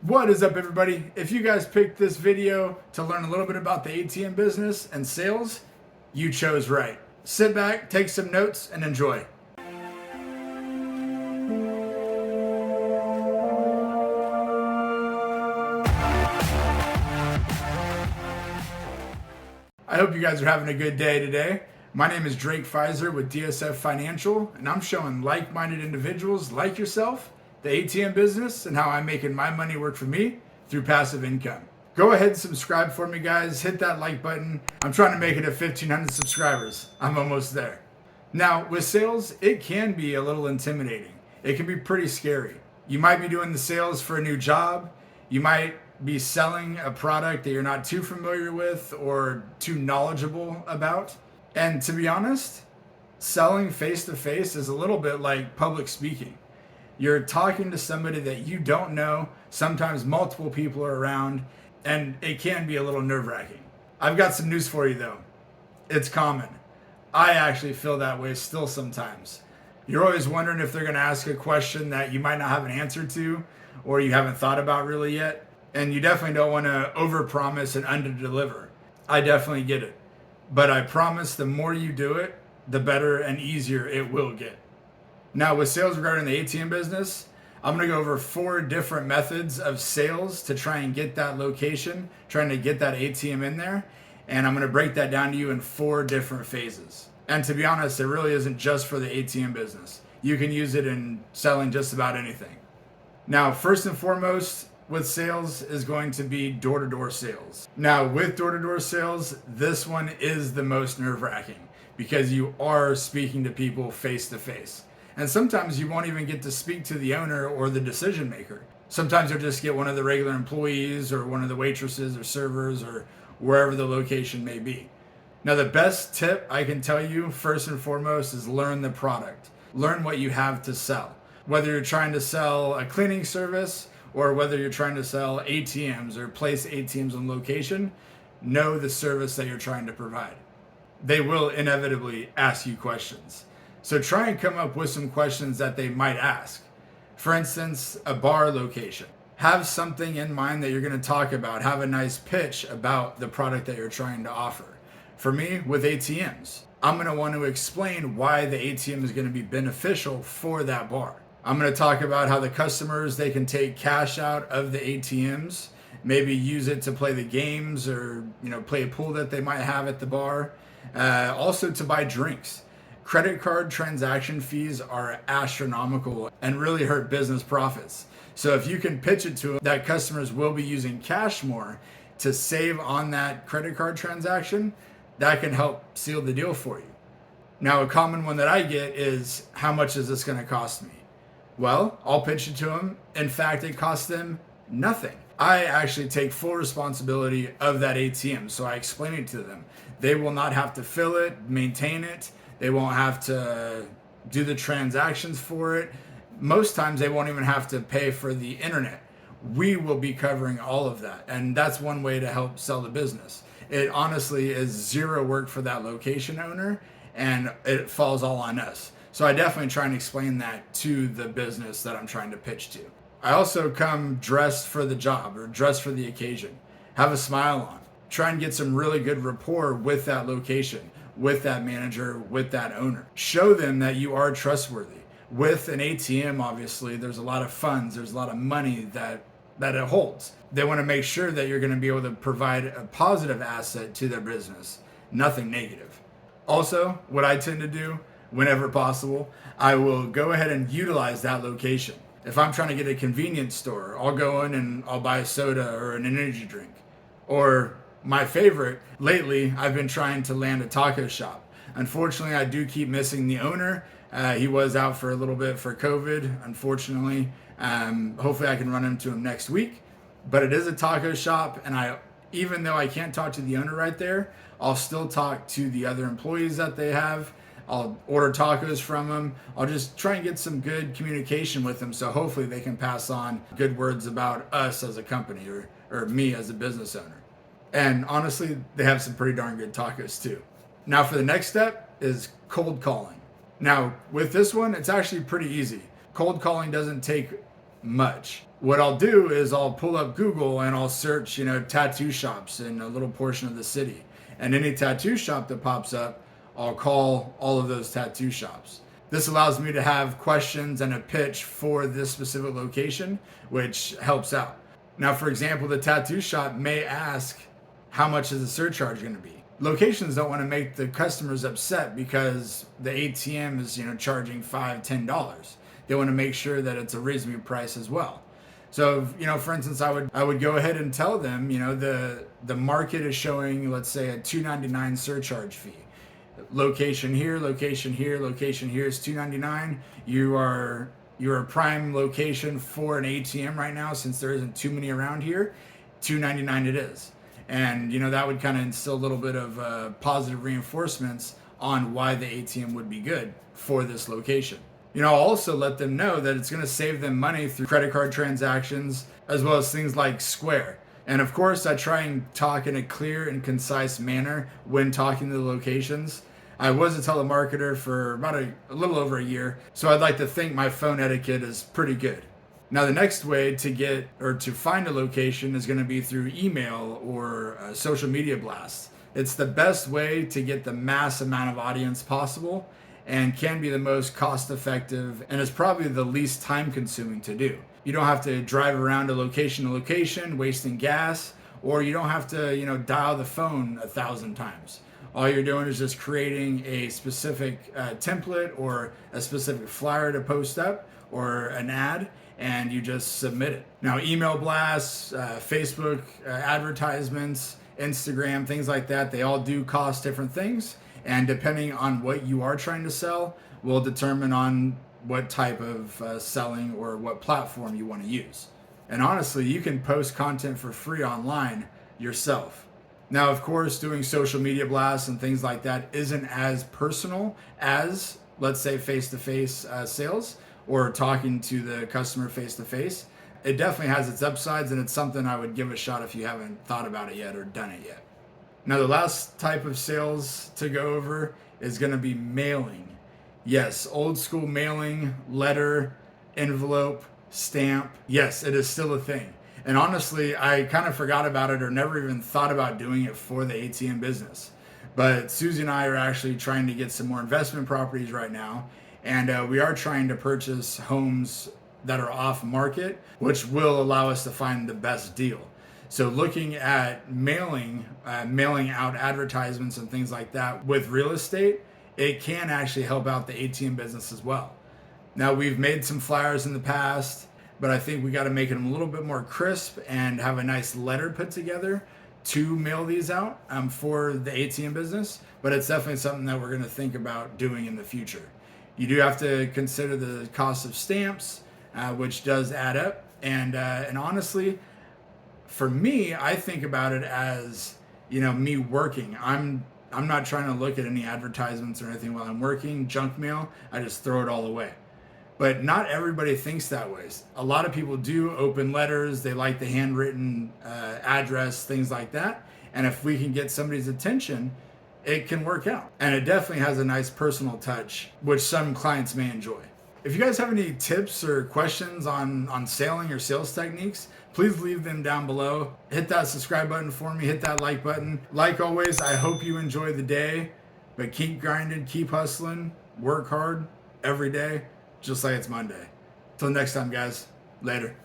What is up, everybody? If you guys picked this video to learn a little bit about the ATM business and sales, you chose right. Sit back, take some notes, and enjoy. I hope you guys are having a good day today. My name is Drake Pfizer with DSF Financial, and I'm showing like-minded individuals like yourself the ATM business and how I'm making my money work for me through passive income. Go ahead and subscribe for me, guys. Hit that like button. I'm trying to make it to 1,500 subscribers. I'm almost there. Now, with sales, it can be a little intimidating. It can be pretty scary. You might be doing the sales for a new job. You might be selling a product that you're not too familiar with or too knowledgeable about. And to be honest, selling face-to-face is a little bit like public speaking. You're talking to somebody that you don't know. Sometimes multiple people are around, and it can be a little nerve-wracking. I've got some news for you, though. It's common. I actually feel that way still sometimes. You're always wondering if they're going to ask a question that you might not have an answer to or you haven't thought about really yet. And you definitely don't want to overpromise and underdeliver. I definitely get it. But I promise the more you do it, the better and easier it will get. Now, with sales regarding the ATM business, I'm going to go over 4 different methods of sales to try and get that location, trying to get that ATM in there. And I'm going to break that down to you in 4 different phases. And to be honest, it really isn't just for the ATM business. You can use it in selling just about anything. Now, first and foremost, with sales is going to be door-to-door sales. Now, with door-to-door sales, this one is the most nerve-wracking because you are speaking to people face-to-face. And sometimes you won't even get to speak to the owner or the decision maker. Sometimes you'll just get one of the regular employees or one of the waitresses or servers or wherever the location may be. Now, the best tip I can tell you, first and foremost, is learn the product. Learn what you have to sell. Whether you're trying to sell a cleaning service or whether you're trying to sell ATMs or place ATMs on location, know the service that you're trying to provide. They will inevitably ask you questions. So try and come up with some questions that they might ask. For instance, a bar location. Have something in mind that you're going to talk about. Have a nice pitch about the product that you're trying to offer. For me, with ATMs, I'm going to want to explain why the ATM is going to be beneficial for that bar. I'm going to talk about how the customers, they can take cash out of the ATMs, maybe use it to play the games or play a pool that they might have at the bar. Also to buy drinks. Credit card transaction fees are astronomical and really hurt business profits. So if you can pitch it to them that customers will be using cash more to save on that credit card transaction, that can help seal the deal for you. Now, a common one that I get is, how much is this going to cost me? Well, I'll pitch it to them. In fact, it costs them nothing. I actually take full responsibility of that ATM, so I explain it to them. They will not have to fill it, maintain it. They won't have to do the transactions for it. Most times they won't even have to pay for the internet. We will be covering all of that. And that's one way to help sell the business. It honestly is zero work for that location owner, and it falls all on us. So I definitely try and explain that to the business that I'm trying to pitch to. I also come dressed for the job or dressed for the occasion. Have a smile on. Try and get some really good rapport with that location, with that manager, with that owner. Show them that you are trustworthy. With an ATM, obviously, there's a lot of funds, there's a lot of money that it holds. They want to make sure that you're going to be able to provide a positive asset to their business, nothing negative. Also, what I tend to do, whenever possible, I will go ahead and utilize that location. If I'm trying to get a convenience store, I'll go in and I'll buy a soda or an energy drink. Or my favorite, lately, I've been trying to land a taco shop. Unfortunately, I do keep missing the owner. He was out for a little bit for COVID, unfortunately. Hopefully I can run into him next week. But it is a taco shop, and even though I can't talk to the owner right there, I'll still talk to the other employees that they have. I'll order tacos from them. I'll just try and get some good communication with them, so hopefully they can pass on good words about us as a company or me as a business owner. And honestly, they have some pretty darn good tacos too. Now for the next step is cold calling. Now with this one, it's actually pretty easy. Cold calling doesn't take much. What I'll do is I'll pull up Google and I'll search, tattoo shops in a little portion of the city. And any tattoo shop that pops up, I'll call all of those tattoo shops. This allows me to have questions and a pitch for this specific location, which helps out. Now, for example, the tattoo shop may ask, how much is the surcharge going to be? Locations don't want to make the customers upset because the ATM is, charging $5, $10. They want to make sure that it's a reasonable price as well. So, for instance, I would go ahead and tell them, the market is showing, let's say, a $2.99 surcharge fee. Location here, location here, location here is $2.99. You're a prime location for an ATM right now, since there isn't too many around here. $2.99 it is. And that would kind of instill a little bit of positive reinforcements on why the ATM would be good for this location. I'll also let them know that it's going to save them money through credit card transactions, as well as things like Square. And of course, I try and talk in a clear and concise manner when talking to the locations. I was a telemarketer for about a little over a year, so I'd like to think my phone etiquette is pretty good. Now, the next way to find a location is going to be through email or social media blasts. It's the best way to get the mass amount of audience possible, and can be the most cost effective, and is probably the least time consuming to do. You don't have to drive around location to location, wasting gas, or you don't have to, dial the phone 1,000 times. All you're doing is just creating a specific template or a specific flyer to post up or an ad, and you just submit it. Now, email blasts, Facebook advertisements, Instagram, things like that, they all do cost different things. And depending on what you are trying to sell will determine on what type of selling or what platform you want to use. And honestly, you can post content for free online yourself. Now, of course, doing social media blasts and things like that isn't as personal as, let's say, face-to-face sales or talking to the customer face-to-face. It definitely has its upsides, and it's something I would give a shot if you haven't thought about it yet or done it yet. Now, the last type of sales to go over is going to be mailing. Yes, old school mailing, letter, envelope, stamp. Yes, it is still a thing. And honestly, I kind of forgot about it or never even thought about doing it for the ATM business. But Susie and I are actually trying to get some more investment properties right now. And we are trying to purchase homes that are off market, which will allow us to find the best deal. So looking at mailing out advertisements and things like that with real estate, it can actually help out the ATM business as well. Now, we've made some flyers in the past, but I think we got to make them a little bit more crisp and have a nice letter put together to mail these out for the ATM business. But it's definitely something that we're going to think about doing in the future. You do have to consider the cost of stamps, which does add up. And honestly, for me, I think about it as, me working. I'm not trying to look at any advertisements or anything while I'm working. Junk mail, I just throw it all away. But not everybody thinks that way. A lot of people do open letters. They like the handwritten address, things like that. And if we can get somebody's attention, it can work out. And it definitely has a nice personal touch, which some clients may enjoy. If you guys have any tips or questions on selling or sales techniques, please leave them down below. Hit that subscribe button for me. Hit that like button. Like always, I hope you enjoy the day, but keep grinding, keep hustling, work hard every day, just like it's Monday. Till next time, guys. Later.